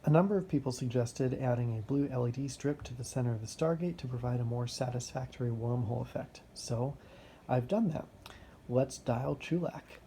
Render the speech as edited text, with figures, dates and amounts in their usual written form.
A number of people suggested adding a blue LED strip to the center of the Stargate to provide a more satisfactory wormhole effect. So I've done that. Let's dial Chulak.